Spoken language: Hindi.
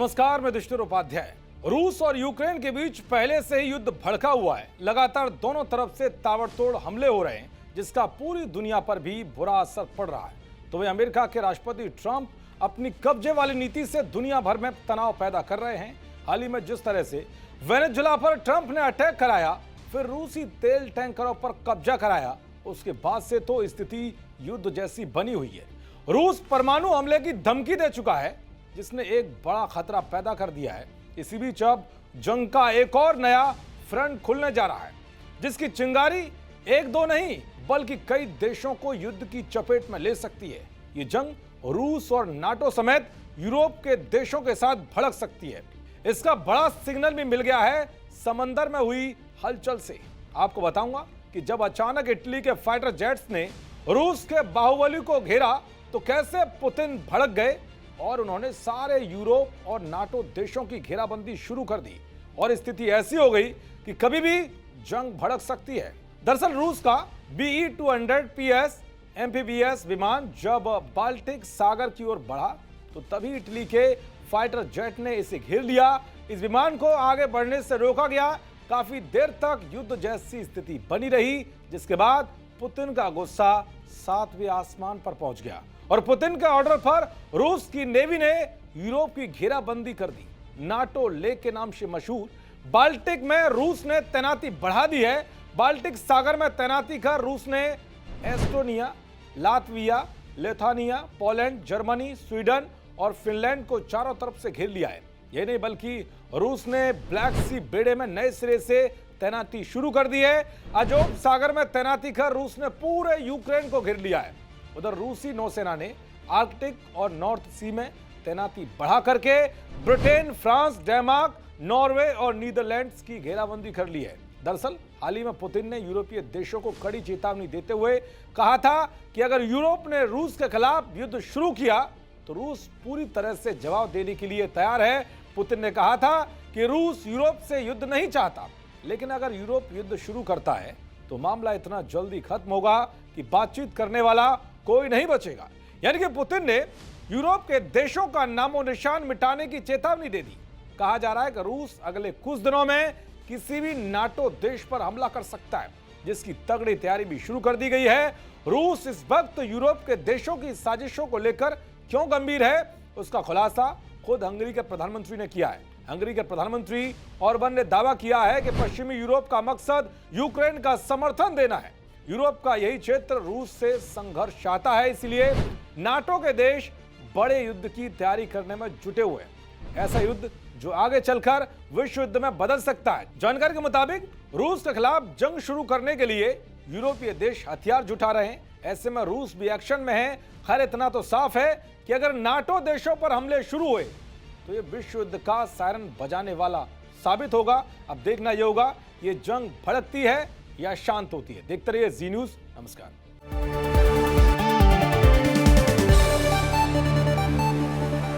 नमस्कार, मैं दुष्टर उपाध्याय। रूस और यूक्रेन के बीच पहले से ही युद्ध भड़का हुआ है। लगातार दोनों तरफ से ताबड़तोड़ हमले हो रहे हैं, जिसका पूरी दुनिया पर भी बुरा असर पड़ रहा है। तो वहीं अमेरिका के राष्ट्रपति ट्रंप अपनी कब्जे वाली नीति से दुनिया भर में तनाव पैदा कर रहे हैं। हाल ही में जिस तरह से वेनेजुएला पर ट्रंप ने अटैक कराया, फिर रूसी तेल टैंकरों पर कब्जा कराया, उसके बाद से तो स्थिति युद्ध जैसी बनी हुई है। रूस परमाणु हमले की धमकी दे चुका है, जिसने एक बड़ा खतरा पैदा कर दिया है। इसी बीच अब जंग का एक और नया फ्रंट खुलने जा रहा है, जिसकी चिंगारी एक दो नहीं बल्कि कई देशों को युद्ध की चपेट में ले सकती है। ये जंग रूस और नाटो समेत यूरोप के देशों के साथ भड़क सकती है। इसका बड़ा सिग्नल भी मिल गया है समंदर में हुई हलचल से। आपको बताऊंगा कि जब अचानक इटली के फाइटर जेट्स ने रूस के बाहुबली को घेरा तो कैसे पुतिन भड़क गए और उन्होंने सारे यूरोप और नाटो देशों की घेराबंदी शुरू कर दी और स्थिति ऐसी हो गई कि कभी भी जंग भड़क सकती है। दरअसल रूस का BE-200 PS एम्फीबियस विमान जब बाल्टिक सागर की ओर बढ़ा तो तभी इटली के फाइटर जेट ने इसे घेर लिया। इस विमान को आगे बढ़ने से रोका गया। काफी देर तक युद्ध जैसी स्थिति बनी रही, जिसके बाद पुतिन का गुस्सा 7वें आसमान पर पहुंच गया और पुतिन के ऑर्डर पर रूस की नेवी ने यूरोप की घेराबंदी कर दी। नाटो लेक के नाम से मशहूर बाल्टिक में रूस ने तैनाती बढ़ा दी है। बाल्टिक सागर में तैनाती कर रूस ने Estonia, Latvia, Lithuania, Poland, Germany, Sweden और फिनलैंड को चारों तरफ से घेर लिया है। यह नहीं बल्कि रूस ने ब्लैक सी बेड़े में नए सिरे से तैनाती शुरू कर दी है। अजोव सागर में तैनाती कर रूस ने पूरे यूक्रेन को घेर लिया है। उधर रूसी नौसेना ने आर्कटिक और नॉर्थ सी में तैनाती बढ़ा करके ब्रिटेन, फ्रांस, डेनमार्क, नॉर्वे और नीदरलैंड्स की घेराबंदी कर ली है। दरअसल हाल ही में पुतिन ने यूरोपीय देशों को कड़ी चेतावनी देते हुए कहा था कि अगर यूरोप ने रूस के खिलाफ युद्ध शुरू किया तो रूस पूरी तरह से जवाब देने के लिए तैयार है। पुतिन ने कहा था कि रूस यूरोप से युद्ध नहीं चाहता, लेकिन अगर यूरोप युद्ध शुरू करता है तो मामला इतना जल्दी खत्म होगा कि बातचीत करने वाला कोई नहीं बचेगा। यानी कि पुतिन ने यूरोप के देशों का नामो निशान मिटाने की चेतावनी दे दी। कहा जा रहा है कि रूस अगले कुछ दिनों में किसी भी नाटो देश पर हमला कर सकता है, जिसकी तगड़ी तैयारी भी शुरू कर दी गई है। रूस इस वक्त यूरोप के देशों की साजिशों को लेकर क्यों गंभीर है, उसका खुलासा खुद हंगरी के प्रधानमंत्री ने किया है। हंगरी के प्रधानमंत्री ऑर्बन ने दावा किया है कि पश्चिमी यूरोप का मकसद यूक्रेन का समर्थन देना है। यूरोप का यही क्षेत्र रूस से संघर्ष चाहता है, इसलिए नाटो के देश बड़े युद्ध की तैयारी करने में जुटे हुए हैं। ऐसा युद्ध जो आगे चलकर विश्व युद्ध में बदल सकता है। जानकारी के मुताबिक रूस के खिलाफ जंग शुरू करने के लिए यूरोपीय देश हथियार जुटा रहे हैं। ऐसे में रूस भी एक्शन में है। खैर इतना तो साफ है कि अगर नाटो देशों पर हमले शुरू हुए तो ये विश्व युद्ध का सायरन बजाने वाला साबित होगा। अब देखना यह होगा ये जंग भड़कती है या शांत होती है। देखते रहिए जी न्यूज़। नमस्कार।